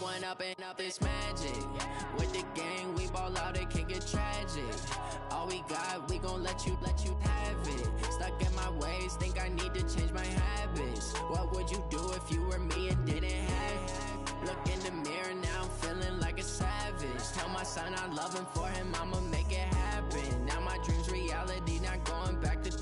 one up and up, it's magic. With the gang, we ball out, it can get tragic. All we got, we gon' let you have it. Stuck in my ways, think I need to change my habits. What would you do if you were me and didn't have it? Look in the mirror, now I'm feeling like a savage. Tell my son I love him, for him I'ma make it happen. Now my dream's reality, not going back to.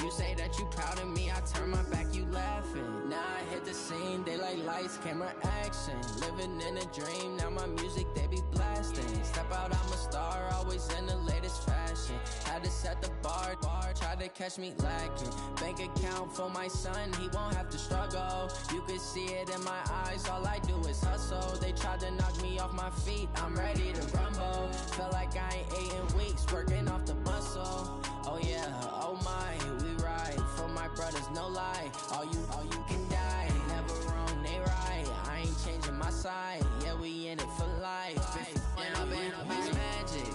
You say that you proud of me, I turn my back, you laughing. Now I hit the scene, they like lights, camera, action. Living in a dream, now my music, they be blasting. Step out, I'm a star, always in the latest fashion. Had to set the bar, try to catch me lacking. Bank account for my son, he won't have to struggle. You can see it in my eyes, all I do is hustle. They tried to knock me off my feet, I'm ready to rumble. Felt like I ain't ate in weeks, working off the muscle. Oh yeah, oh my, we ride for my brothers, no lie. All you can die, never wrong, they right. I ain't changing my side, yeah, we in it for life. When up and up, it's magic.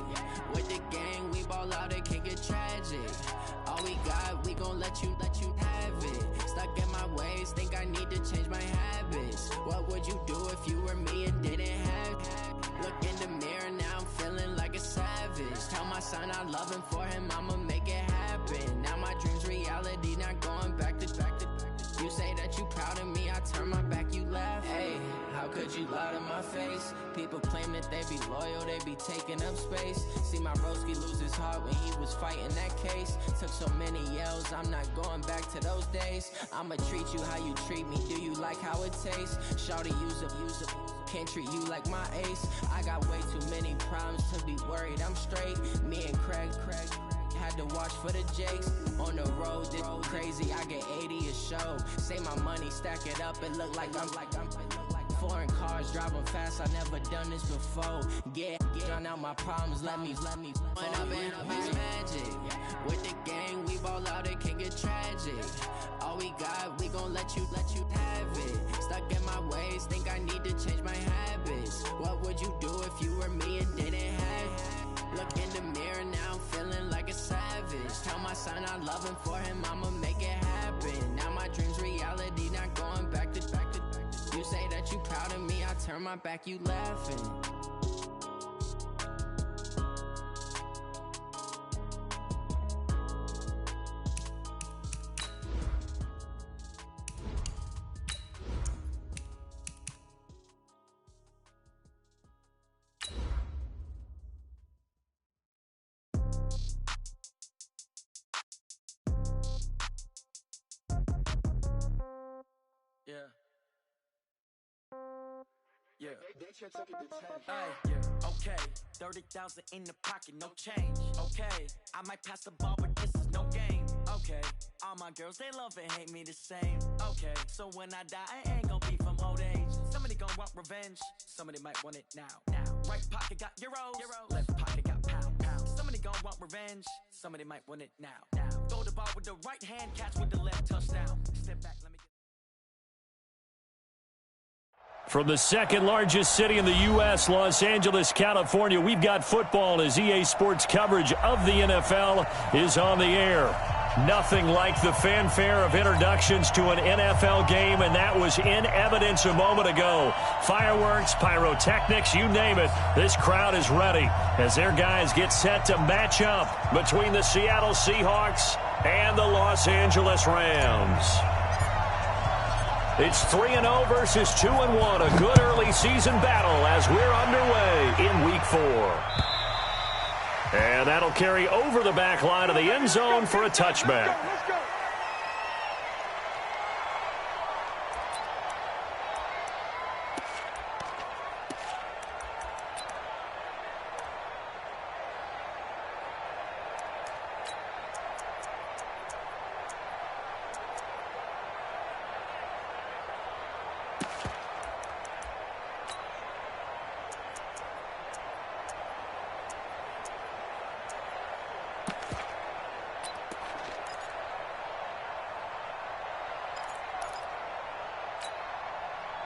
With the gang, we ball out, it can get tragic. All we got, we gon' let you have it. Stuck in my ways, think I need to change my habits. What would you do if you were me and didn't have it? Look in the mirror, now I'm feeling like a savage. Tell my son I love him, for him I'ma make it happen. Now my dream's reality, not going back to. You say that you proud of me, I turn my back, you laugh. Hey, how could you lie to my face? People claim that they be loyal, they be taking up space. See my broski lose his heart when he was fighting that case. Took so many yells, I'm not going back to those days. I'ma treat you how you treat me, do you like how it tastes? Shawty, use up, can't treat you like my ace. I got way too many problems to be worried, I'm straight. Me and Craig had to watch for the Jakes. On the road, it's crazy, I get 80 a show. Say my money, stack it up, it look like I'm foreign cars, driving fast, I never done this before. Drown out my problems, let me When up and up, it's magic. With the gang, we ball out, it can get tragic. All we got, we gon' let you have it. Stuck in my ways, think I need to change my habits. What would you do if you were me and didn't have it? Look in the mirror, now I'm feeling like a savage. Tell my son I love him, for him I'ma make it happen. Now my dream's reality, not going back to. You say that you proud of me, I turn my back, you laughing. Yeah. Okay, 30,000 in the pocket, no change. Okay, I might pass the ball, but this is no game. Okay, all my girls, they love and hate me the same. Okay, so when I die, I ain't gon' be from old age. Somebody gon' want revenge, somebody might want it now. Right pocket got euros, left pocket got pounds. Somebody gon' want revenge, somebody might want it now. Throw the ball with the right hand, catch with the left, touchdown. Step back, let me get... From the second largest city in the U.S., Los Angeles, California, we've got football as EA Sports coverage of the NFL is on the air. Nothing like the fanfare of introductions to an NFL game, and that was in evidence a moment ago. Fireworks, pyrotechnics, you name it. This crowd is ready as their guys get set to match up between the Seattle Seahawks and the Los Angeles Rams. It's 3-0 versus 2-1, a good early season battle as we're underway in Week 4. And that'll carry over the back line of the end zone for a touchback. Let's go.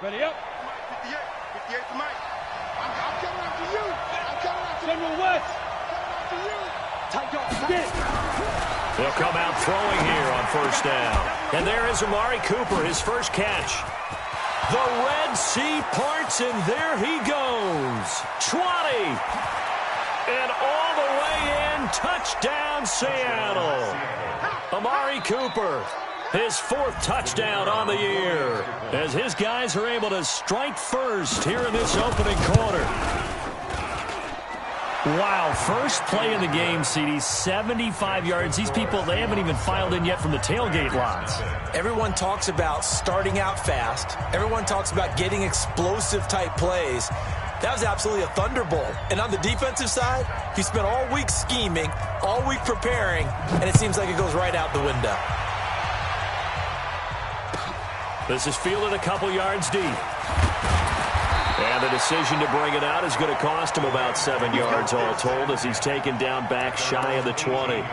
Ready up. 58 to Mike. I'm coming after you. I'm coming after you. General West. Coming after you. Take off. Stick. They'll come out throwing here on first down. And there is Amari Cooper, his first catch. The Red Sea parts, and there he goes. 20. And all the way in, touchdown Seattle. Amari Cooper, his 4th touchdown on the year, as his guys are able to strike first here in this opening quarter. Wow, first play of the game, CD, 75 yards. These people, they haven't even filed in yet from the tailgate lots. Everyone talks about starting out fast. Everyone talks about getting explosive-type plays. That was absolutely a thunderbolt. And on the defensive side, he spent all week scheming, all week preparing, and it seems like it goes right out the window. This is fielded a couple yards deep. And the decision to bring it out is going to cost him about 7 yards all told, as he's taken down back shy of the 20.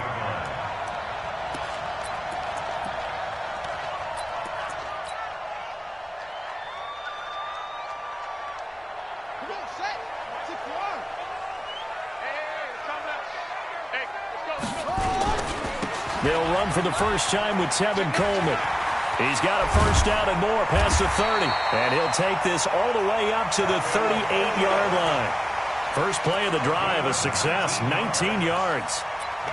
They'll run for the first time with Tevin Coleman. He's got a first down and more past the 30. And he'll take this all the way up to the 38-yard line. First play of the drive, a success, 19 yards.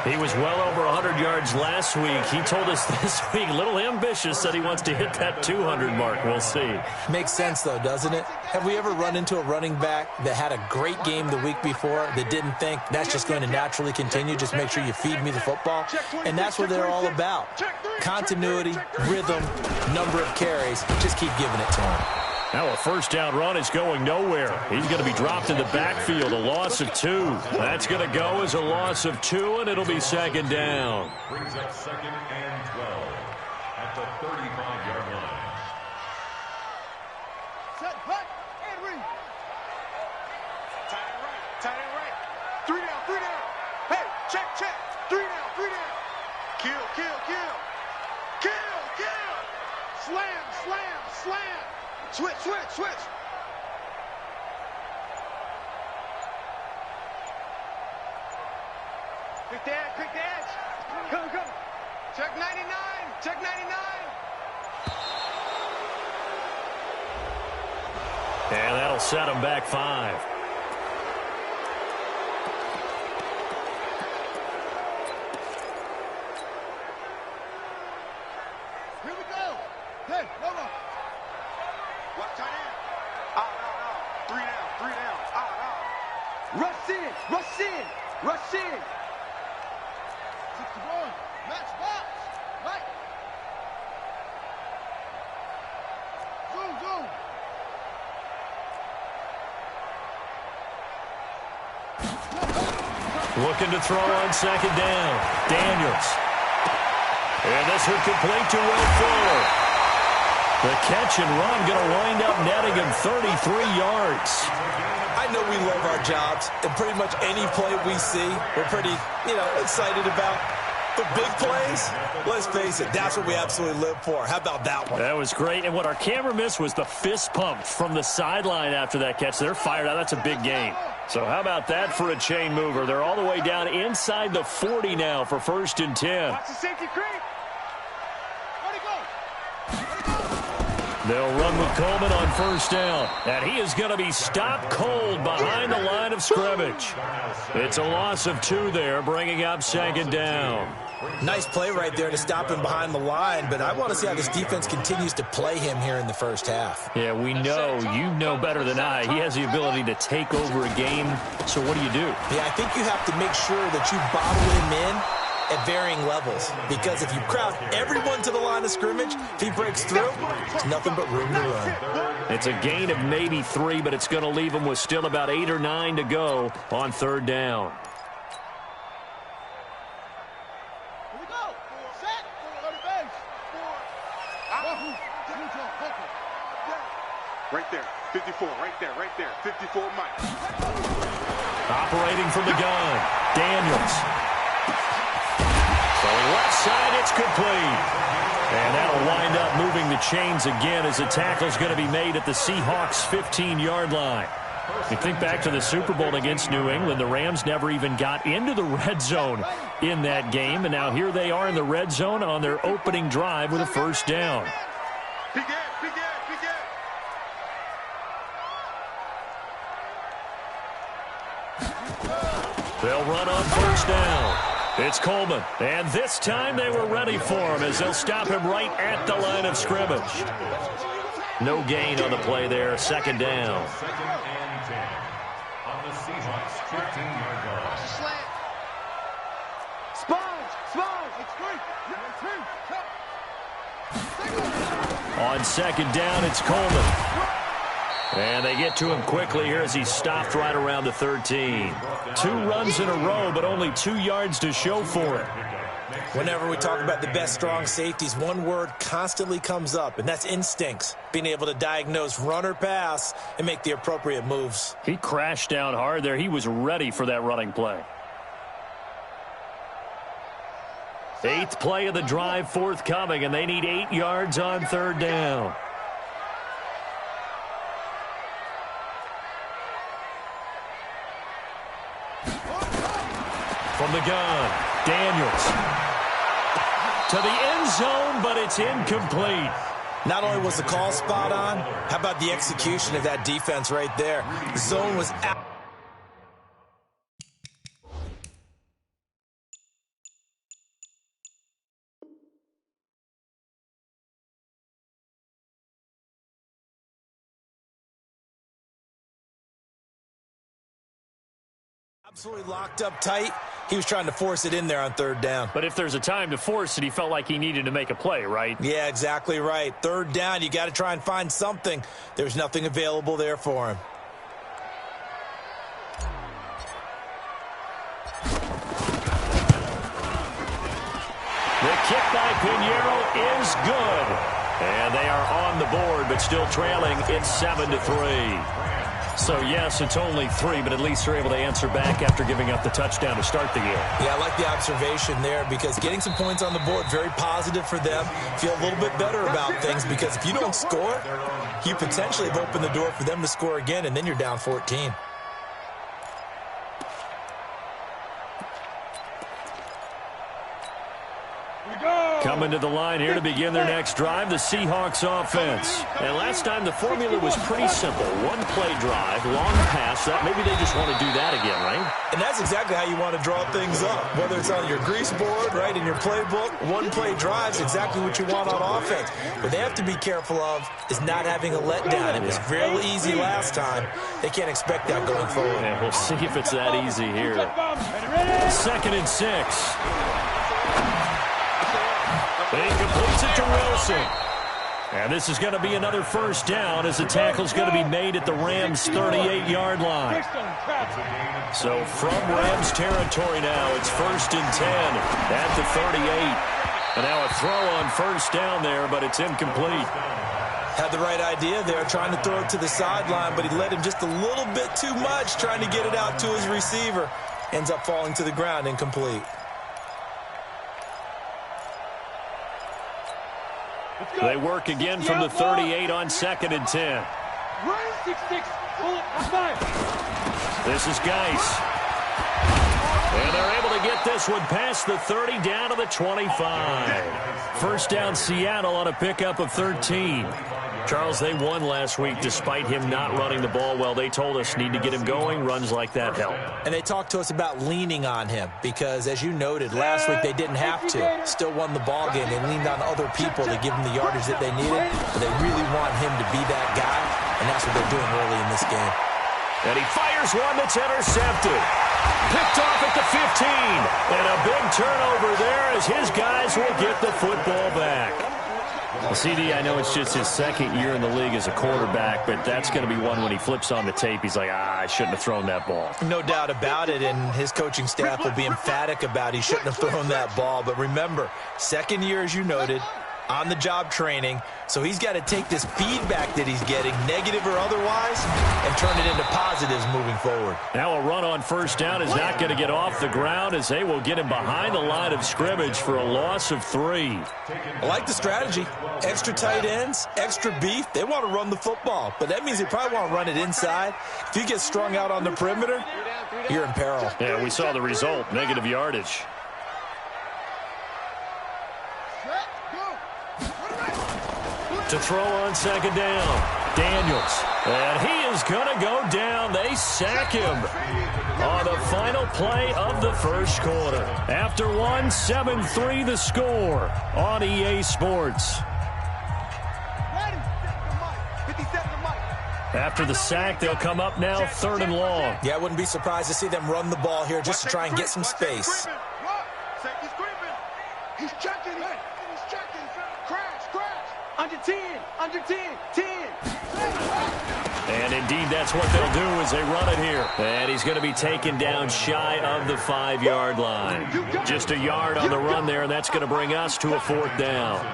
He was well over 100 yards last week. He told us this week, a little ambitious, that he wants to hit that 200 mark. We'll see. Makes sense, though, doesn't it? Have we ever run into a running back that had a great game the week before that didn't think that's just going to naturally continue? Just make sure you feed me the football. And that's what they're all about. Continuity, rhythm, number of carries. Just keep giving it to him. Now a first down run is going nowhere. He's going to be dropped in the backfield, a loss of 2. That's going to go as a loss of 2, and it'll be second down. Brings up 2nd and 12 at the 35-yard line. Set, hut, and read. Tight end right. 3 down. Hey, check. 3 down. Kill. Slam. Switch. Quick edge. Come. Check 99. And that'll set him back 5. Here we go. Hey, no. What tight end? Out. 3 down. Out. Rush in. 61. Match box. Right. Zoom. Looking to throw on second down. Daniels. And this will complete to Will Fuller. The catch and run going to wind up netting him 33 yards. I know we love our jobs, and pretty much any play we see, we're pretty, excited about. The big plays, let's face it, that's what we absolutely live for. How about that one? That was great. And what our camera missed was the fist pump from the sideline after that catch. They're fired out. That's a big gain. So how about that for a chain mover? They're all the way down inside the 40 now for 1st and 10. Watch the safety creep. Where'd he go? They'll run with Coleman on first down. And he is going to be stopped cold behind the line of scrimmage. It's a loss of 2 there, bringing up second down. Nice play right there to stop him behind the line, but I want to see how this defense continues to play him here in the first half. Yeah, we know. You know better than I. He has the ability to take over a game. So what do? Yeah, I think you have to make sure that you bottle him in at varying levels, because if you crowd everyone to the line of scrimmage, if he breaks through, it's nothing but room to run. It's a gain of maybe 3, but it's going to leave him with still about 8 or 9 to go on third down. Here we go. Set. Go to base. Right there. 54. Right there. 54 Mike. Operating from the gun, Daniels. Going left side, it's complete. And that'll wind up moving the chains again as the tackle's going to be made at the Seahawks' 15-yard line. You think back to the Super Bowl against New England, the Rams never even got into the red zone in that game, and now here they are in the red zone on their opening drive with a first down. Big Ed. They'll run on first down. It's Coleman, and this time they were ready for him as they'll stop him right at the line of scrimmage. No gain on the play there, second down. Second and 10 on the Seahawks 15-yard line. On second down, it's Coleman. And they get to him quickly here as he's stopped right around the 13. 2 runs in a row, but only 2 yards to show for it. Whenever we talk about the best strong safeties, one word constantly comes up, and that's instincts. Being able to diagnose run or pass and make the appropriate moves. He crashed down hard there. He was ready for that running play. 8th play of the drive forthcoming, and they need 8 yards on third down. From the gun, Daniels. To the end zone, but it's incomplete. Not only was the call spot on, how about the execution of that defense right there? The zone was out. Absolutely locked up tight. He was trying to force it in there on third down. But if there's a time to force it, he felt like he needed to make a play, right? Yeah, exactly right. Third down, you got to try and find something. There's nothing available there for him. The kick by Pinheiro is good. And they are on the board, but still trailing. It's 7-3. So, yes, it's only 3, but at least they're able to answer back after giving up the touchdown to start the game. Yeah, I like the observation there because getting some points on the board, very positive for them. Feel a little bit better about things because if you don't score, you potentially have opened the door for them to score again, and then you're down 14. Coming to the line here to begin their next drive, the Seahawks offense. And last time the formula was pretty simple. One play drive, long pass. Maybe they just want to do that again, right? And that's exactly how you want to draw things up. Whether it's on your grease board, right, in your playbook, one play drive is exactly what you want on offense. What they have to be careful of is not having a letdown. It was real easy last time. They can't expect that going forward. Yeah, we'll see if it's that easy here. 2nd and 6. He completes it to Wilson. And this is going to be another first down as the tackle's going to be made at the Rams' 38-yard line. So from Rams territory now, it's 1st and 10 at the 38. And now a throw on first down there, but it's incomplete. Had the right idea there, trying to throw it to the sideline, but he led him just a little bit too much, trying to get it out to his receiver. Ends up falling to the ground, incomplete. They work again from the 38 on 2nd and 10. This is Geis. And they're able to get this one past the 30 down to the 25. First down Seattle on a pickup of 13. Charles, they won last week despite him not running the ball well. They told us need to get him going. Runs like that help. And they talked to us about leaning on him because, as you noted, last week they didn't have to. Still won the ball game. They leaned on other people to give them the yardage that they needed. But they really want him to be that guy, and that's what they're doing early in this game. And he fires one that's intercepted. Picked off at the 15. And a big turnover there as his guys will get the football back. Well, CD, I know it's just his 2nd year in the league as a quarterback, but that's going to be one when he flips on the tape. He's like, I shouldn't have thrown that ball. No doubt about it, and his coaching staff will be emphatic about he shouldn't have thrown that ball. But remember, 2nd year, as you noted, on-the-job training, so he's got to take this feedback that he's getting, negative or otherwise, and turn it into positives moving forward. Now a run on first down is not going to get off the ground as they will get him behind the line of scrimmage for a loss of 3. I like the strategy. Extra tight ends, extra beef. They want to run the football, but that means they probably want to run it inside. If you get strung out on the perimeter, you're in peril. Yeah, we saw the result, negative yardage. To throw on second down, Daniels. And he is going to go down. They sack him on the final play of the first quarter. After 7-3 the score on EA Sports. After the sack, they'll come up now 3rd and long. Yeah, I wouldn't be surprised to see them run the ball here just to try and get some space. He's checking it. He's checking. Crash. Under 10. 10. And indeed, that's what they'll do as they run it here. And he's going to be taken down shy of the 5-yard line. Just a yard on the run there, and that's going to bring us to a 4th down.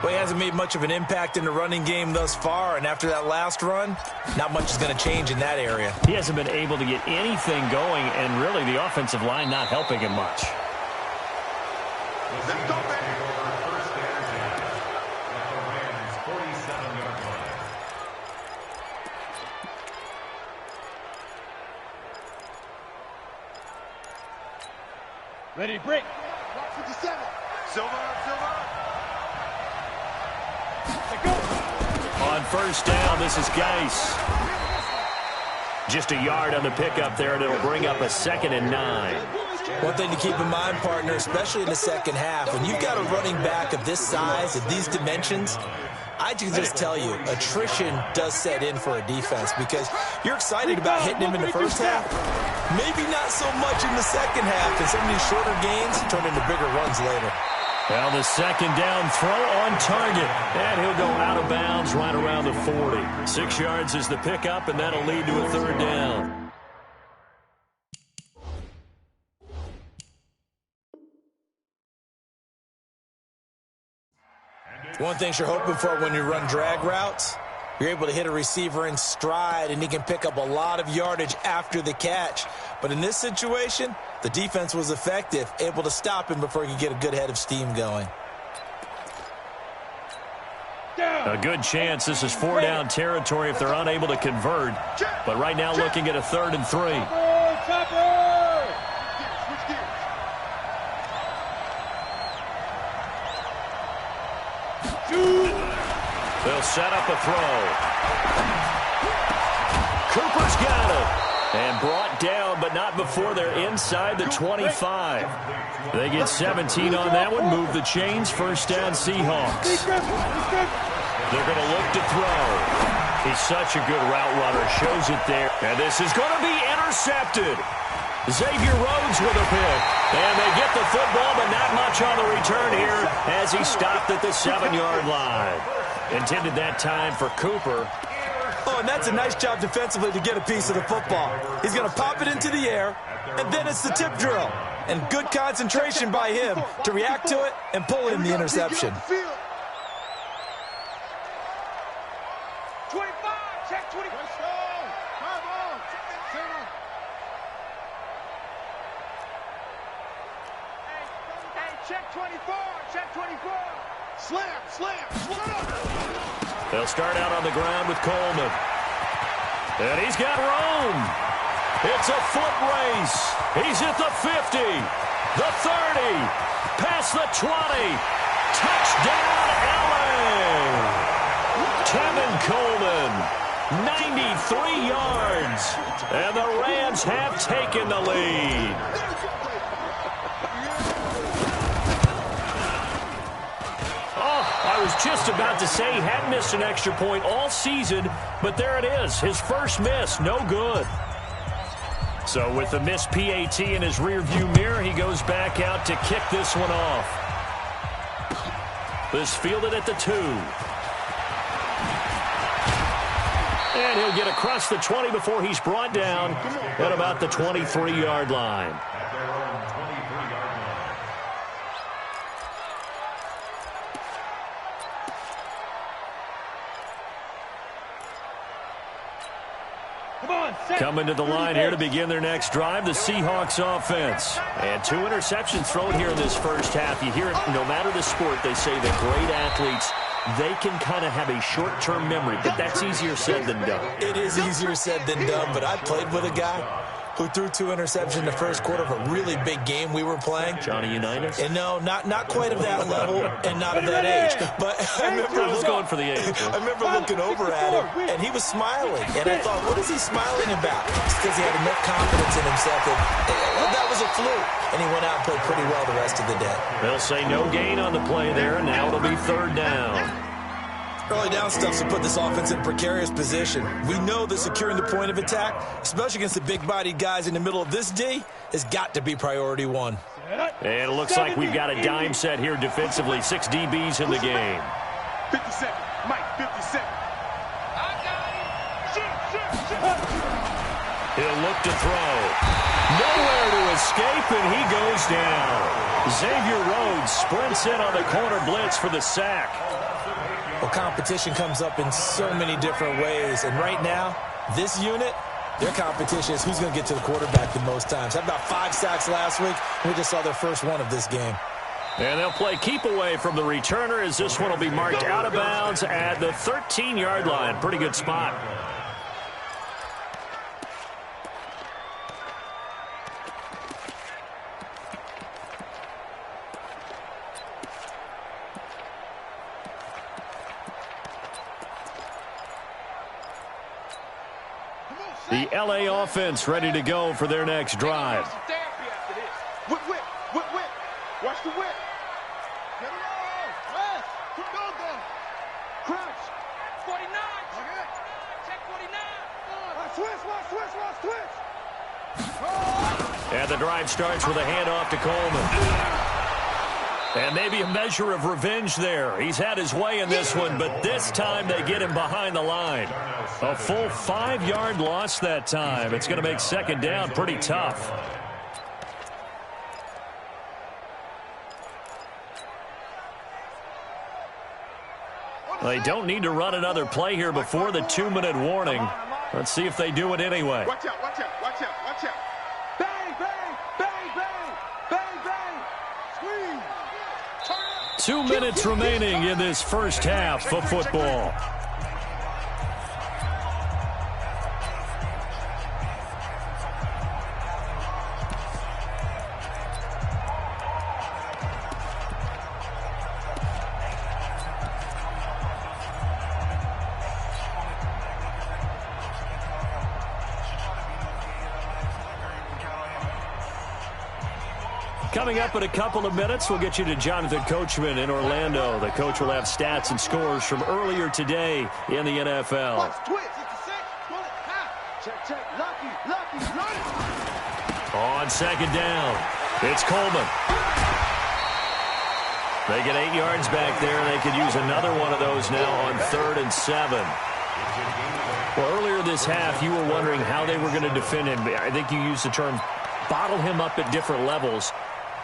Well, he hasn't made much of an impact in the running game thus far, and after that last run, not much is going to change in that area. He hasn't been able to get anything going, and really the offensive line not helping him much. Let's go, man. Ready, break. 57. Silver. On first down, this is Geis. Just a yard on the pickup there, and it'll bring up a 2nd and 9. One thing to keep in mind, partner, especially in the second half, when you've got a running back of this size, of these dimensions, I can just tell you, attrition does set in for a defense because you're excited about hitting him in the first half. Maybe not so much in the second half, and some of these shorter gains turn into bigger runs later. Well, the 2nd down throw on target, and he'll go out of bounds right around the 40. 6 yards is the pickup, and that'll lead to a 3rd down. One thing you're hoping for when you run drag routes, you're able to hit a receiver in stride, and he can pick up a lot of yardage after the catch. But in this situation, the defense was effective, able to stop him before he could get a good head of steam going. A good chance this is 4-down territory if they're unable to convert. But right now looking at a 3rd and 3. They'll set up a throw. Cooper's got it. And brought down, but not before they're inside the 25. They get 17 on that one. Move the chains. First down, Seahawks. They're going to look to throw. He's such a good route runner. Shows it there. And this is going to be intercepted. Xavier Rhodes with a pick. And they get the football, but not much on the return here as he stopped at the 7-yard line. Intended that time for Cooper. Oh, and that's a nice job defensively to get a piece of the football. He's going to pop it into the air, and then it's the tip drill. And good concentration by him to react to it and pull in the interception. 25, check 20. Hey, check 24, check 24. Slam. They'll start out on the ground with Coleman. And he's got room. It's a foot race. He's at the 50, the 30, past the 20. Touchdown, LA. Tevin Coleman, 93 yards. And the Rams have taken the lead. I was just about to say he hadn't missed an extra point all season, but there it is. His first miss, no good. So with the missed PAT in his rearview mirror, he goes back out to kick this one off. This fielded at the 2. And he'll get across the 20 before he's brought down at about the 23-yard line. Coming to the line here to begin their next drive, the Seahawks offense. And 2 interceptions thrown here in this first half. You hear it, no matter the sport, they say that great athletes, they can kind of have a short-term memory, but that's easier said than done. It is easier said than done, but I played with a guy who threw 2 interceptions in the first quarter of a really big game we were playing. Johnny Unitas? And no, not quite of that level and not of that age. But I remember going for the age. I remember looking over at him, and he was smiling. And I thought, what is he smiling about? It's because he had enough confidence in himself that was a fluke. And he went out and played pretty well the rest of the day. They'll say no gain on the play there, and now it'll be 3rd down. Early down stuff to put this offense in a precarious position. We know that securing the point of attack, especially against the big-bodied guys in the middle of this D, has got to be priority 1. And it looks like we've got a dime set here defensively. 6 DBs in the game. 57. Mike, 57. He'll look to throw. Nowhere to escape, and he goes down. Xavier Rhodes sprints in on the corner blitz for the sack. Well, competition comes up in so many different ways. And right now, this unit, their competition is who's going to get to the quarterback the most times. Had about 5 sacks last week. We just saw their first one of this game. And they'll play keep away from the returner as this one will be marked out of bounds at the 13-yard line. Pretty good spot. The L.A. offense ready to go for their next drive. Whip. Watch the whip. Get it on. West. Keep going. Crunch. 49. Check 49. Switch. And the drive starts with a handoff to Coleman. And maybe a measure of revenge there. He's had his way in this one, but this time they get him behind the line. A full 5-yard loss that time. It's going to make 2nd down pretty tough. They don't need to run another play here before the 2-minute warning. Let's see if they do it anyway. Watch out. Bang. 2 minutes remaining in this first half of football. Coming up in a couple of minutes, we'll get you to Jonathan Coachman in Orlando. The coach will have stats and scores from earlier today in the NFL. On 2nd down, it's Coleman. They get 8 yards back there, and they could use another one of those now on 3rd and 7. Well, earlier this half, you were wondering how they were going to defend him. I think you used the term bottle him up at different levels.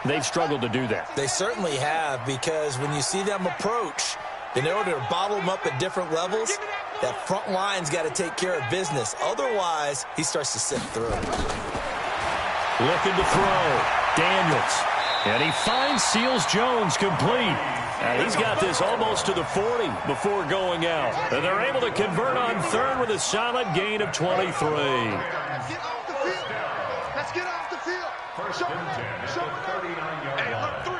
They've struggled to do that. They certainly have, because when you see them approach, in order to bottle them up at different levels, that front line's got to take care of business. Otherwise, he starts to sift through. Looking to throw. Daniels. And he finds Seals Jones complete. And he's got this almost to the 40 before going out. And they're able to convert on 3rd with a solid gain of 23. Let's get off the field. Show me. Hey, alert 3.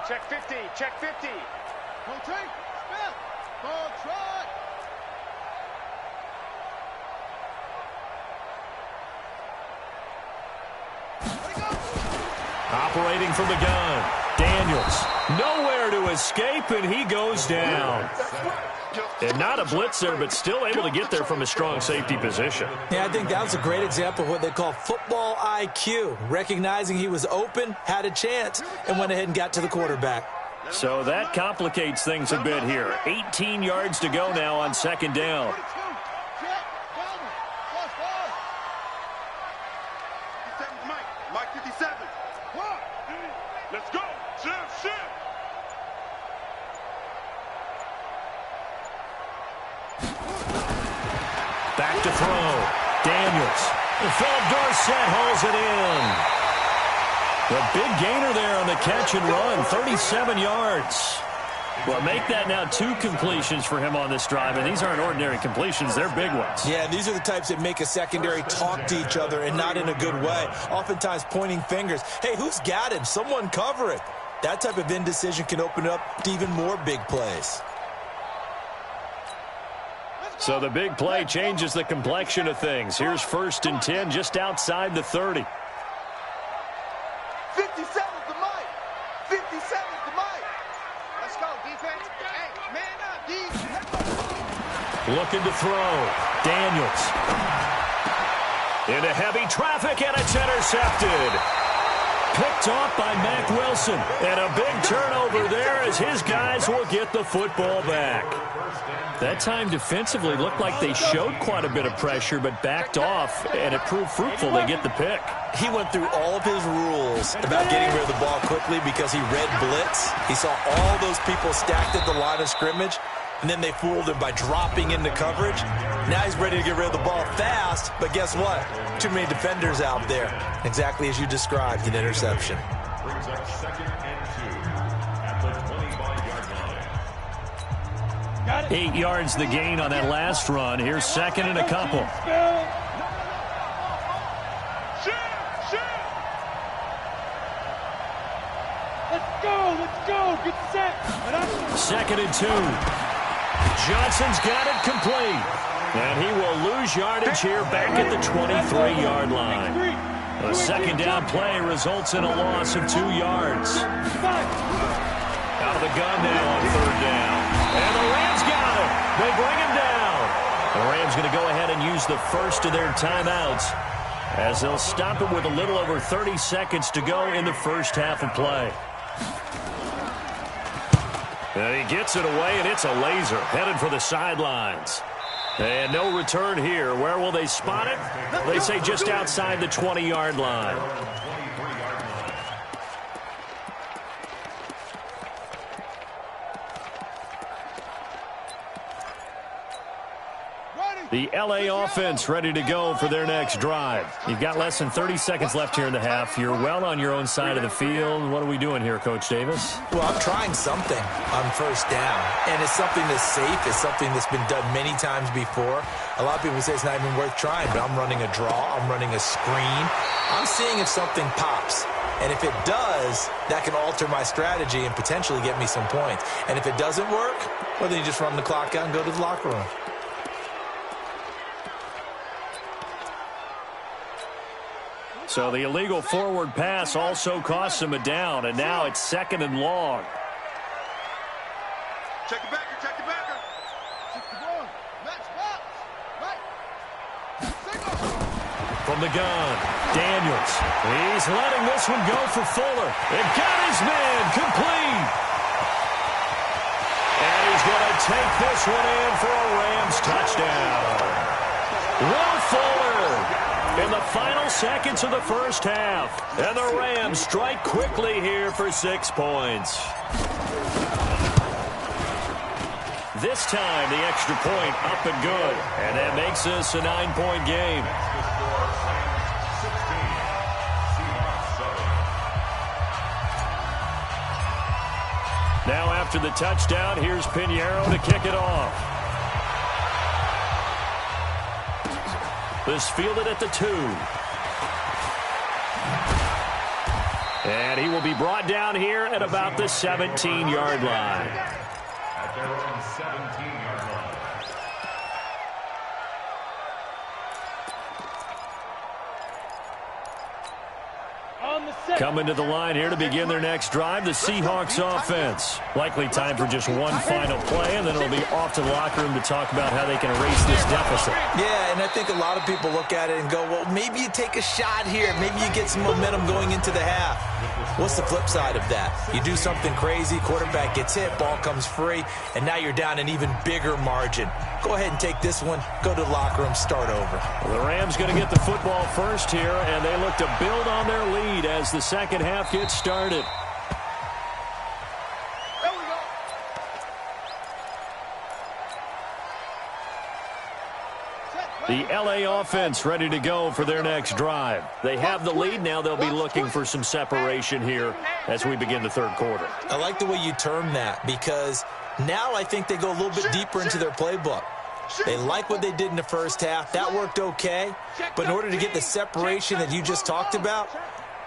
Check 50. Go take. Smith. Go try. Operating from the gun. Daniels. Nowhere to escape, and he goes down. And not a blitzer, but still able to get there from a strong safety position. Yeah, I think that was a great example of what they call football IQ. Recognizing he was open, had a chance, and went ahead and got to the quarterback. So that complicates things a bit here. 18 yards to go now on 2nd down. Mike 57. Let's go. Shift. Back to throw. Daniels. Philip Dorsett hauls it in. The big gainer there on the catch and run, 37 yards. Well, make that now 2 completions for him on this drive, and these aren't ordinary completions. They're big ones. Yeah, these are the types that make a secondary talk to each other and not in a good way. Oftentimes pointing fingers. Hey, who's got him? Someone cover it. That type of indecision can open up to even more big plays. So the big play changes the complexion of things. Here's 1st and 10 just outside the 30. 57's the mic. 57's the mic. Let's go, defense. Hey, man up, D. Looking to throw. Daniels. Into heavy traffic, and it's intercepted. Picked off by Mack Wilson. And a big turnover there as his guys will get the football back. That time defensively looked like they showed quite a bit of pressure but backed off, and it proved fruitful. They get the pick. He went through all of his rules about getting rid of the ball quickly because he read blitz. He saw all those people stacked at the line of scrimmage, and then they fooled him by dropping into coverage. Now he's ready to get rid of the ball fast, but guess what? Too many defenders out there. Exactly as you described, an interception. Brings up 2nd and 2 at the 25-yard line. 8 yards the gain on that last run. Here's 2nd and a couple. Let's go, get set. 2nd and 2. Johnson's got it complete. And he will lose yardage here back at the 23-yard line. A 2nd down play results in a loss of 2 yards. Out of the gun now on 3rd down. And the Rams got him. They bring him down. The Rams going to go ahead and use the first of their timeouts as they'll stop it with a little over 30 seconds to go in the first half of play. And he gets it away, and it's a laser headed for the sidelines. And no return here. Where will they spot it? They say just outside the 20-yard line. The L.A. offense ready to go for their next drive. You've got less than 30 seconds left here in the half. You're well on your own side of the field. What are we doing here, Coach Davis? Well, I'm trying something on 1st down, and it's something that's safe. It's something that's been done many times before. A lot of people say it's not even worth trying, but I'm running a draw. I'm running a screen. I'm seeing if something pops. And if it does, that can alter my strategy and potentially get me some points. And if it doesn't work, well, then you just run the clock out and go to the locker room. So the illegal forward pass also costs him a down, and now it's 2nd and long. Check it back, check it back. From the gun, Daniels. He's letting this one go for Fuller. And got his man complete. And he's going to take this one in for a Rams touchdown. Will Fuller in the final seconds of the first half. And the Rams strike quickly here for 6 points. This time, the extra point up and good. And that makes this a 9-point game. Now after the touchdown, here's Pinheiro to kick it off. This fielded at the 2. And he will be brought down here at about the 17-yard line. At their own 17-yard line. Coming to the line here to begin their next drive, the Seahawks offense. Likely time for just one final play, and then it'll be off to the locker room to talk about how they can erase this deficit. Yeah, and I think a lot of people look at it and go, well, maybe you take a shot here. Maybe you get some momentum going into the half. What's the flip side of that? You do something crazy, quarterback gets hit, ball comes free, and now you're down an even bigger margin. Go ahead and take this one, go to the locker room, start over. Well, the Rams going to get the football first here, and they look to build on their lead as the second half gets started. There we go. Set. The LA offense ready to go for their next drive. They have the lead. Now they'll be looking for some separation here as we begin the third quarter. I like the way you term that, because now I think they go a little bit deeper into their playbook. They like what they did in the first half. That worked okay. But in order to get the separation that you just talked about,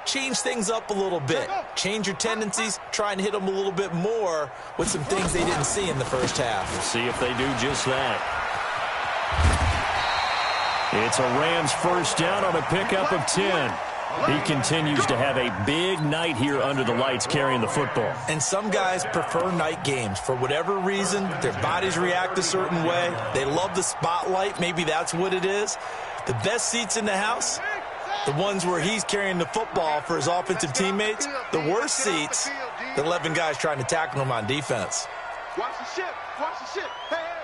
change things up a little bit. Change your tendencies. Try and hit them a little bit more with some things they didn't see in the first half. We'll see if they do just that. It's a Rams first down on a pickup of 10. He continues to have a big night here under the lights carrying the football. And some guys prefer night games. For whatever reason, their bodies react a certain way. They love the spotlight. Maybe that's what it is. The best seats in the house, the ones where he's carrying the football for his offensive teammates. The worst seats, the 11 guys trying to tackle him on defense. Watch the ship. Watch the ship. Hey, hey.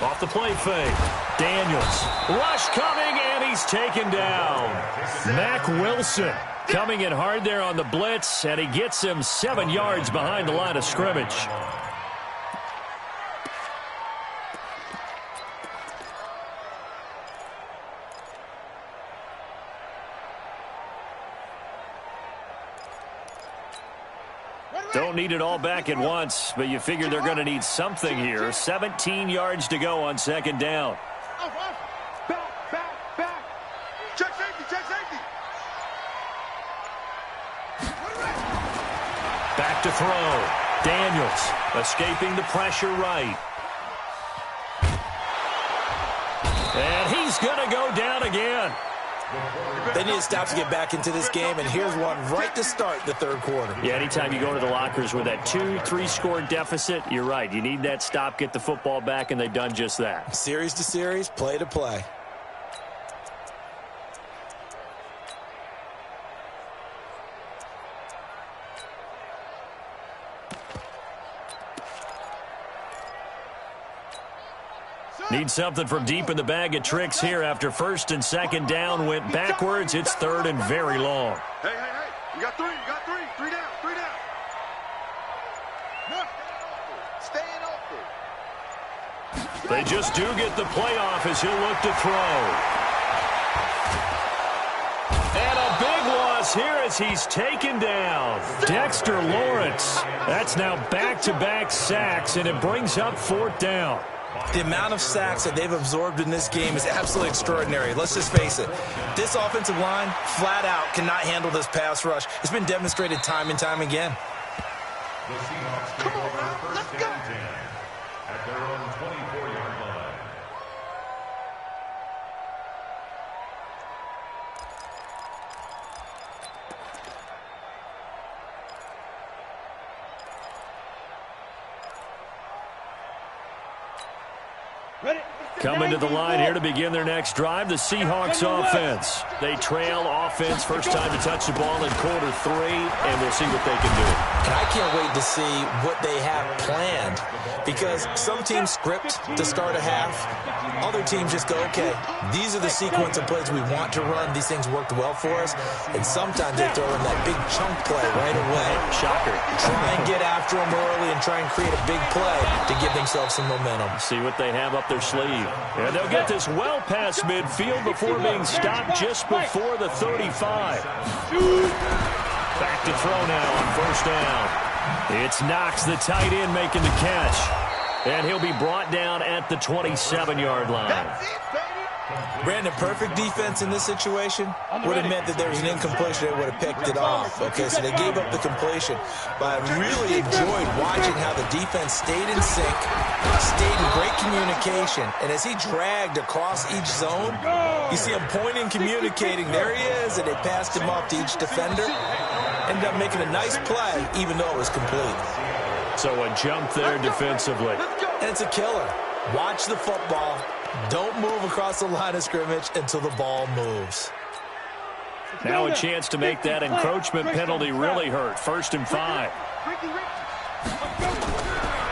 Off the play fake. Daniels. Rush coming, and he's taken down. Mack Wilson coming in hard there on the blitz, and he gets him 7 yards behind the line of scrimmage. Don't need it all back at once, but you figure they're going to need something here. 17 yards to go on second down. Back. Check safety. Back to throw. Daniels escaping the pressure right. And he's going to go down again. They need to stop to get back into this game, and here's one right to start the third quarter. Yeah, anytime you go to the lockers with that 2-3 score deficit, you're right. You need that stop, get the football back, and they've done just that. Series to series, play to play. Need something from deep in the bag of tricks here after first and second down went backwards. It's third and very long. Hey. You got three. Three down. Staying open. They just do get the playoff as he'll look to throw. And a big loss here as he's taken down. Dexter Lawrence. That's now back-to-back sacks, and it brings up fourth down. The amount of sacks that they've absorbed in this game is absolutely extraordinary. Let's just face it. This offensive line, flat out, cannot handle this pass rush. It's been demonstrated time and time again. The Seahawks take over first down 10 at their own 24-yard line. Coming to the line here to begin their next drive, the Seahawks offense. They trail offense, first time to touch the ball in quarter 3, and we'll see what they can do. And I can't wait to see what they have planned, because some teams script to start a half. Other teams just go, okay, these are the sequence of plays we want to run. These things worked well for us. And sometimes they throw in that big chunk play right away. Shocker. Try and get after them early and try and create a big play to give themselves some momentum. See what they have up their sleeve. And they'll get this well past midfield before being stopped just before the 35. Back to throw now on first down. It's Knox, the tight end, making the catch. And he'll be brought down at the 27-yard line. Brandon, perfect defense in this situation would have meant that there was an incompletion. They would have picked it off. Okay, so they gave up the completion. But I really enjoyed watching how the defense stayed in sync, stayed in great communication. And as he dragged across each zone, you see him pointing, communicating. There he is, and they passed him off to each defender. Ended up making a nice play, even though it was complete. So a jump there defensively. And it's a killer. Watch the football. Don't move across the line of scrimmage until the ball moves. Now a chance to make that encroachment penalty really hurt. 1st and 5.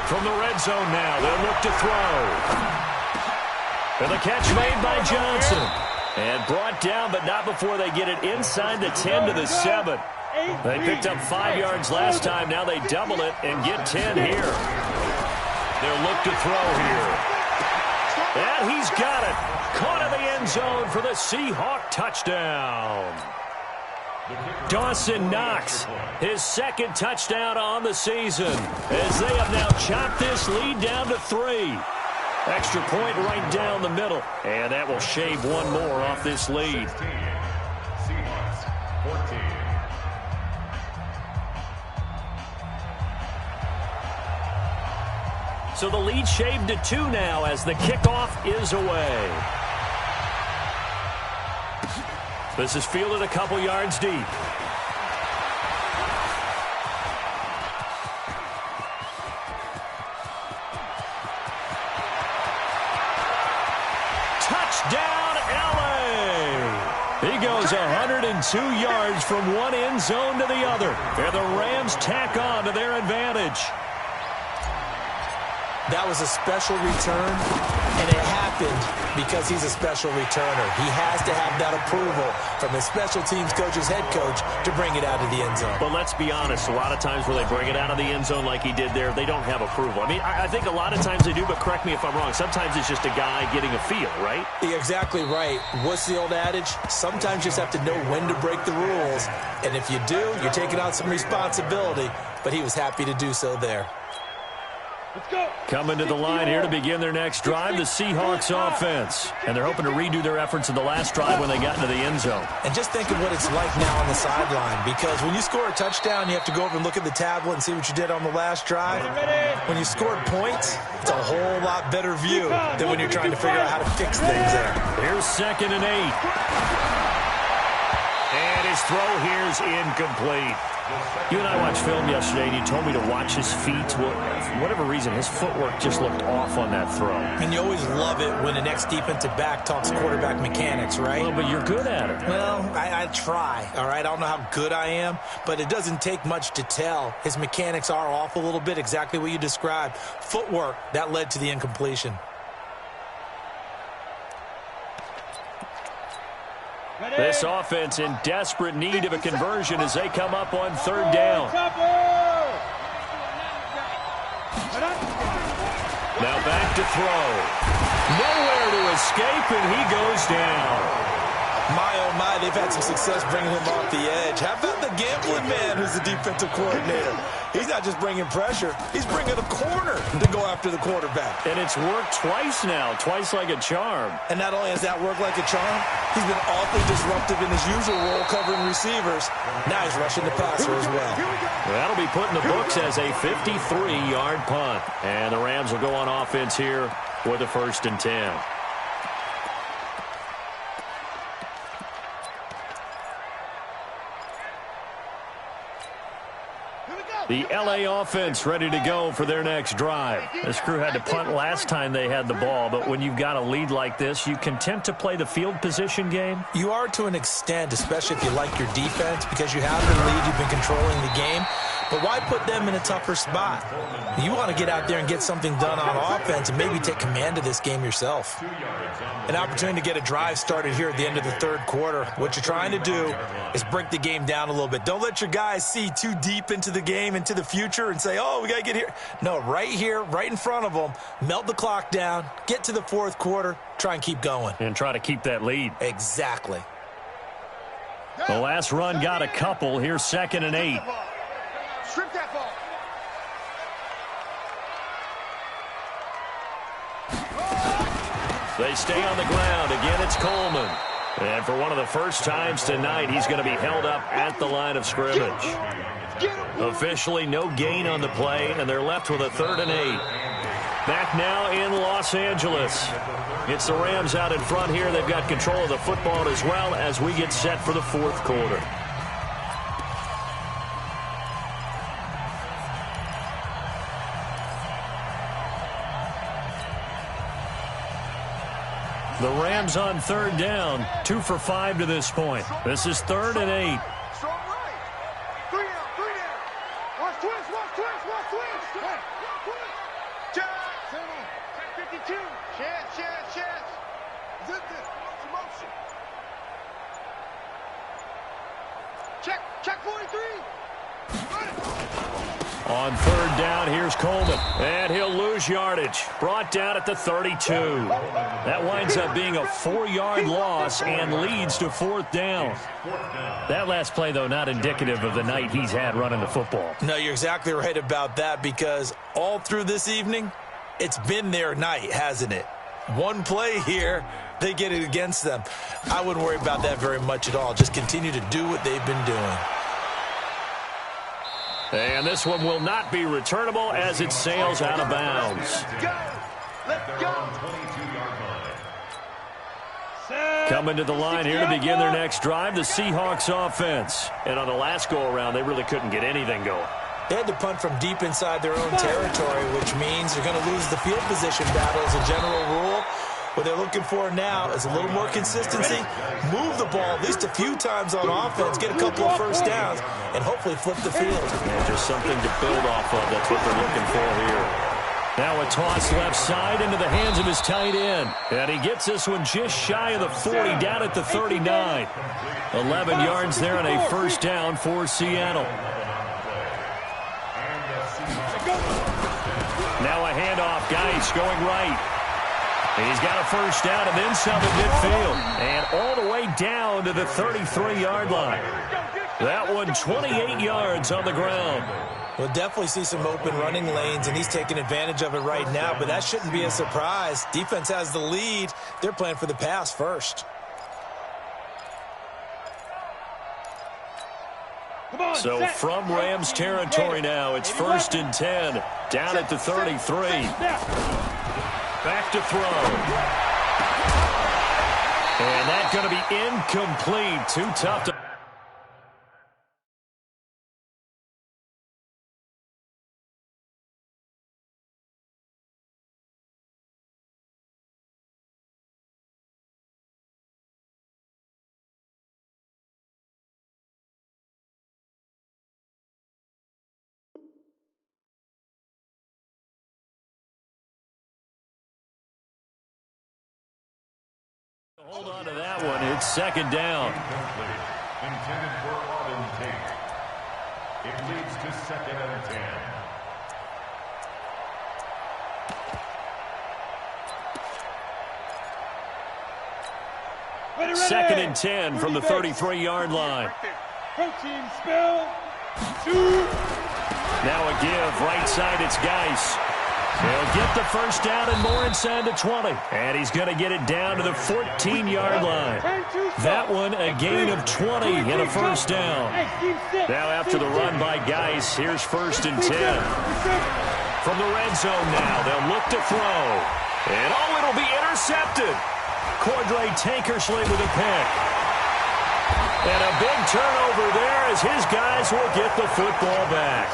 From the red zone now, they'll look to throw. And the catch made by Johnson. And brought down, but not before they get it inside the 10 to the 7. They picked up 5 yards last time. Now they double it and get 10 here. They'll look to throw here. And he's got it. Caught in the end zone for the Seahawk touchdown. Dawson Knox, his second touchdown on the season, as they have now chopped this lead down to 3. Extra point right down the middle, and that will shave one more off this lead. 16, Seahawks 14. So the lead shaved to 2 now as the kickoff is away. This is fielded a couple yards deep. Touchdown, LA! He goes 102 yards from one end zone to the other. And the Rams tack on to their advantage. That was a special return, and it happened because he's a special returner. He has to have that approval from his special teams coach's head coach to bring it out of the end zone. But let's be honest, a lot of times where they bring it out of the end zone like he did there, they don't have approval. I mean, I think a lot of times they do, but correct me if I'm wrong. Sometimes it's just a guy getting a feel, right? You're exactly right. What's the old adage? Sometimes you just have to know when to break the rules, and if you do, you're taking on some responsibility, but he was happy to do so there. Coming to the line here to begin their next drive, the Seahawks offense. And they're hoping to redo their efforts in the last drive when they got into the end zone. And just think of what it's like now on the sideline, because when you score a touchdown, you have to go over and look at the tablet and see what you did on the last drive. When you scored points, it's a whole lot better view than when you're trying to figure out how to fix things there. Here's 2nd and 8. And his throw here's incomplete. You and I watched film yesterday, and you told me to watch his feet. Well, for whatever reason, his footwork just looked off on that throw. And you always love it when the next defensive back talks quarterback mechanics, right? Well, but you're good at it. Well, I try, all right? I don't know how good I am, but it doesn't take much to tell. His mechanics are off a little bit, exactly what you described. Footwork, that led to the incompletion. This offense in desperate need of a conversion as they come up on 3rd down. Now back to throw. Nowhere to escape, and he goes down. My, oh my, they've had some success bringing him off the edge. How about the gambling man who's the defensive coordinator? He's not just bringing pressure, he's bringing a corner to go after the quarterback. And it's worked twice now, twice like a charm. And not only has that worked like a charm, he's been awfully disruptive in his usual role covering receivers. Now he's rushing the passer as well. That'll be put in the books as a 53-yard punt. And the Rams will go on offense here with a 1st and 10. The LA offense ready to go for their next drive. This crew had to punt last time they had the ball, but when you've got a lead like this, you content to play the field position game? You are to an extent, especially if you like your defense, because you have the lead, you've been controlling the game. But why put them in a tougher spot? You want to get out there and get something done on offense and maybe take command of this game yourself. An opportunity to get a drive started here at the end of the 3rd quarter. What you're trying to do is break the game down a little bit. Don't let your guys see too deep into the game, into the future, and say, oh, we got to get here. No, right here, right in front of them, melt the clock down, get to the 4th quarter, try and keep going. And try to keep that lead. Exactly. The last run got a couple. Here's 2nd and 8. Strip that ball. They stay on the ground. Again, it's Coleman. And for one of the first times tonight, he's going to be held up at the line of scrimmage. Officially, no gain on the play, and they're left with a 3rd and 8. Back now in Los Angeles. It's the Rams out in front here. They've got control of the football as well as we get set for the 4th quarter. The Rams on 3rd down, 2 for 5 to this point. This is 3rd and 8. Strong right. 3 down, 3 down. Watch twist, watch twist, watch twist. Hey, twist. Check 52. Chance. Zip this. Motion. Check 43. On third down, here's Coleman. And he'll lose yardage. Brought down at the 32. That winds up being a 4-yard loss and leads to fourth down. That last play, though, not indicative of the night he's had running the football. No, you're exactly right about that, because all through this evening, it's been their night, hasn't it? One play here, they get it against them. I wouldn't worry about that very much at all. Just continue to do what they've been doing. And this one will not be returnable as it sails out of bounds. Let's go. Coming to the line here to begin their next drive, the Seahawks offense. And on the last go-around, they really couldn't get anything going. They had to punt from deep inside their own territory, which means they're going to lose the field position battle as a general rule. What they're looking for now is a little more consistency, move the ball at least a few times on offense, get a couple of first downs, and hopefully flip the field. And just something to build off of. That's what they're looking for here. Now a toss left side into the hands of his tight end. And he gets this one just shy of the 40, down at the 39. 11 yards there and a first down for Seattle. Now a handoff. Geis going right. He's got a first down and then some at midfield. And all the way down to the 33-yard line. That one 28 yards on the ground. We'll definitely see some open running lanes, and he's taking advantage of it right now, but that shouldn't be a surprise. Defense has the lead. They're playing for the pass first. So from Rams territory now, it's 1st and 10. Down at the 33. Back to throw. And that's going to be incomplete. Too tough to... Hold on to that one. It's second down. Intended for Auden Tate. It leads to 2nd and 10. Second and 10 from the 33-yard line. Protein spell. Shoot. Now a give. Right side, it's Geis. He'll get the first down and more inside the 20. And he's going to get it down to the 14-yard line. That one a gain of 20 and a first down. Now after the run by Geis, here's 1st and 10. From the red zone now, they'll look to throw. And it'll be intercepted. Cordray Tankersley with a pick. And a big turnover there as his guys will get the football back.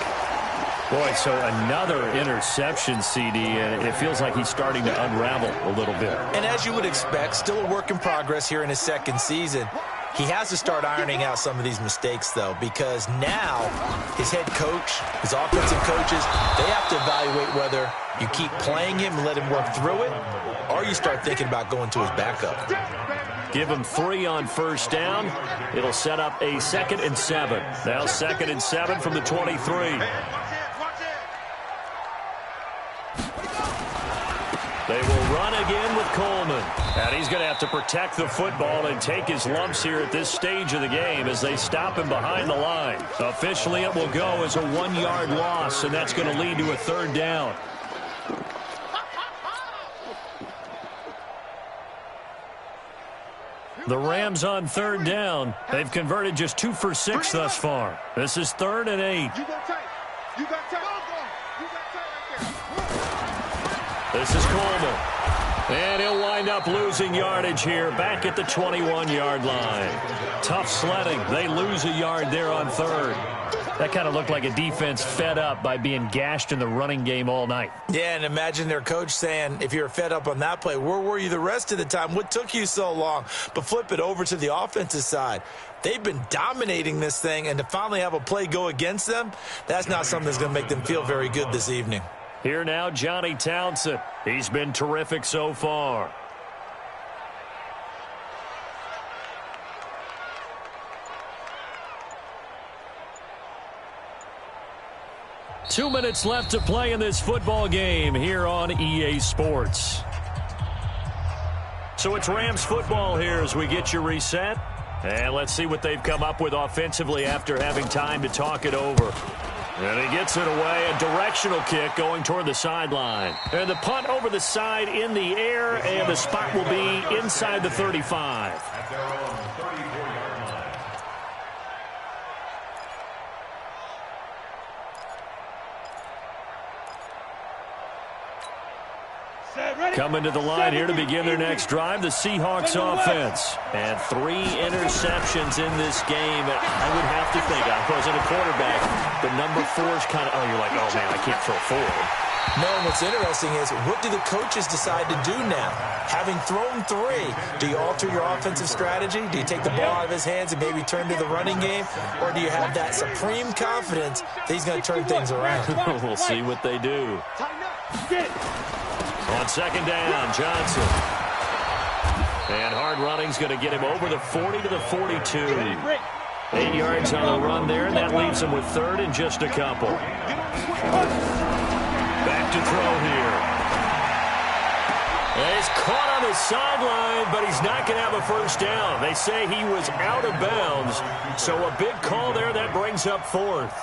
Boy, so another interception, CD, and it feels like he's starting to unravel a little bit. And as you would expect, still a work in progress here in his second season. He has to start ironing out some of these mistakes, though, because now his head coach, his offensive coaches, they have to evaluate whether you keep playing him and let him work through it, or you start thinking about going to his backup. Give him 3 on first down. It'll set up a 2nd and 7. Now 2nd and 7 from the 23. They will run again with Coleman. And he's going to have to protect the football and take his lumps here at this stage of the game as they stop him behind the line. Officially, it will go as a 1-yard loss, and that's going to lead to a 3rd down. The Rams on 3rd down. They've converted just 2 for 6 thus far. This is 3rd and 8. You go tight. You got tight. You got tight right there. This is Coleman. And he'll wind up losing yardage here back at the 21-yard line. Tough sledding. They lose a yard there on 3rd. That kind of looked like a defense fed up by being gashed in the running game all night. Yeah, and imagine their coach saying, if you're fed up on that play, where were you the rest of the time? What took you so long? But flip it over to the offensive side. They've been dominating this thing, and to finally have a play go against them, that's not something that's going to make them feel very good this evening. Here now, Johnny Townsend. He's been terrific so far. 2 minutes left to play in this football game here on EA Sports. So it's Rams football here as we get you reset. And let's see what they've come up with offensively after having time to talk it over. And he gets it away, a directional kick going toward the sideline. And the punt over the side in the air, and the spot will be inside the 35. At their own 34-yard line. Coming to the line here to begin their next drive, the Seahawks offense. And 3 interceptions in this game. I would have to think, I wasn't a quarterback, but number 4 is kind of, oh, you're like, oh, man, I can't throw 4. No, and what's interesting is, what do the coaches decide to do now? Having thrown 3, do you alter your offensive strategy? Do you take the ball out of his hands and maybe turn to the running game? Or do you have that supreme confidence that he's going to turn things around? We'll see what they do. On second down, Johnson. And hard running's going to get him over the 40 to the 42. 8 yards on the run there, and that leaves him with 3rd and just a couple. Back to throw here. And he's caught on the sideline, but he's not going to have a first down. They say he was out of bounds, so a big call there that brings up 4th.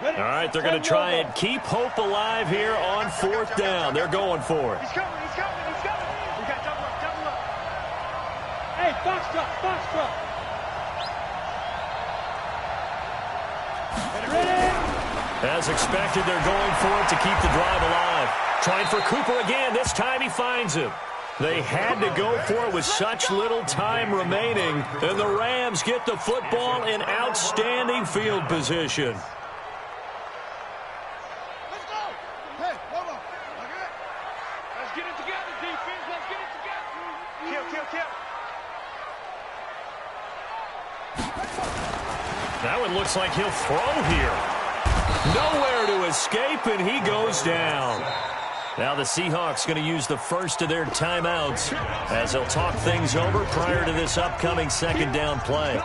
All right, they're going to try and keep hope alive here on 4th down. They're going for it. He's coming. We got double up. Hey, box truck. As expected, they're going for it to keep the drive alive. Trying for Cooper again. This time he finds him. They had to go for it with such little time remaining, and the Rams get the football in outstanding field position. That one looks like he'll throw here. Nowhere to escape, and he goes down. Now the Seahawks going to use the first of their timeouts as they'll talk things over prior to this upcoming second down play.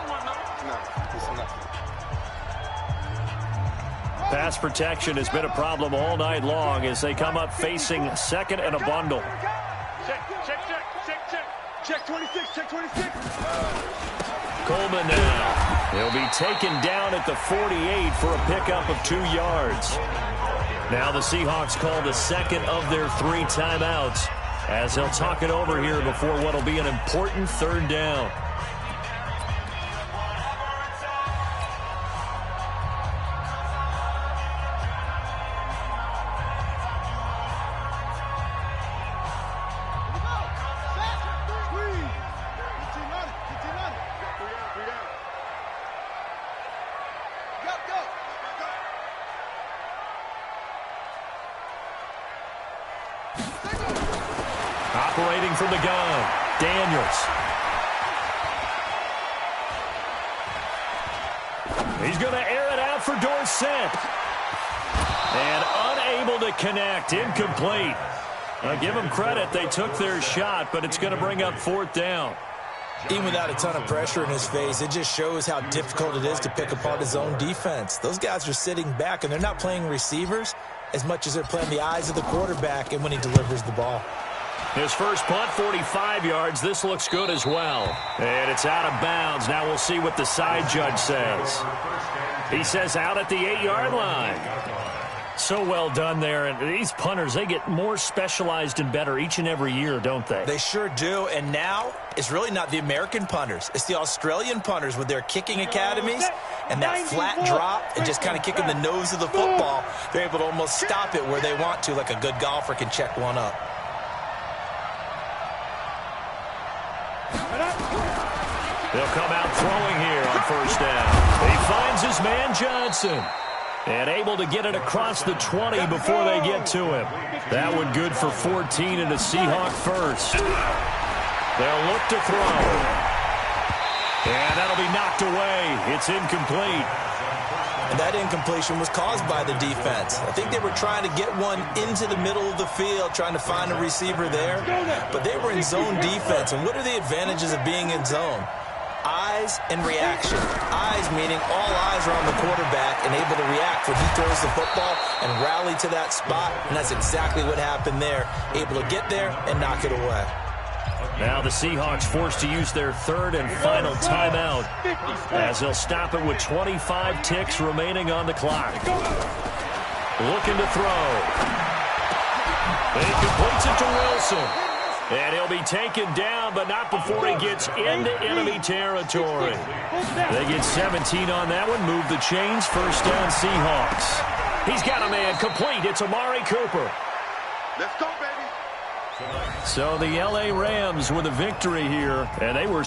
Pass protection has been a problem all night long as they come up facing second and a bundle. Check 26, check 26. Coleman now. He'll be taken down at the 48 for a pickup of 2 yards. Now the Seahawks call the second of their 3 timeouts as they'll talk it over here before what will be an important 3rd down. Operating from the gun, Daniels. He's going to air it out for Dorsett. And unable to connect, incomplete. Give them credit, they took their shot, but it's going to bring up 4th down. Even without a ton of pressure in his face, it just shows how difficult it is to pick apart his own defense. Those guys are sitting back, and they're not playing receivers as much as they're playing the eyes of the quarterback and when he delivers the ball. His first punt, 45 yards. This looks good as well. And it's out of bounds. Now we'll see what the side judge says. He says out at the 8-yard line. So well done there. And these punters, they get more specialized and better each and every year, don't they? They sure do. And now it's really not the American punters. It's the Australian punters with their kicking academies and that flat drop and just kind of kicking the nose of the football. They're able to almost stop it where they want to, like a good golfer can check one up. They'll come out throwing here on 1st down. He finds his man Johnson. And able to get it across the 20 before they get to him. That one good for 14 and a Seahawk first. They'll look to throw. And that'll be knocked away. It's incomplete. And that incompletion was caused by the defense. I think they were trying to get one into the middle of the field, trying to find a receiver there. But they were in zone defense. And what are the advantages of being in zone? Eyes and reaction. Eyes meaning all eyes are on the quarterback and able to react when he throws the football and rally to that spot. And that's exactly what happened there. Able to get there and knock it away. Now the Seahawks forced to use their third and final timeout as they'll stop it with 25 ticks remaining on the clock. Looking to throw. He completes it to Wilson. And he'll be taken down, but not before he gets into enemy territory. They get 17 on that one, move the chains, first down Seahawks. He's got a man complete. It's Amari Cooper. Let's go, baby. So the L.A. Rams with a victory here, and they were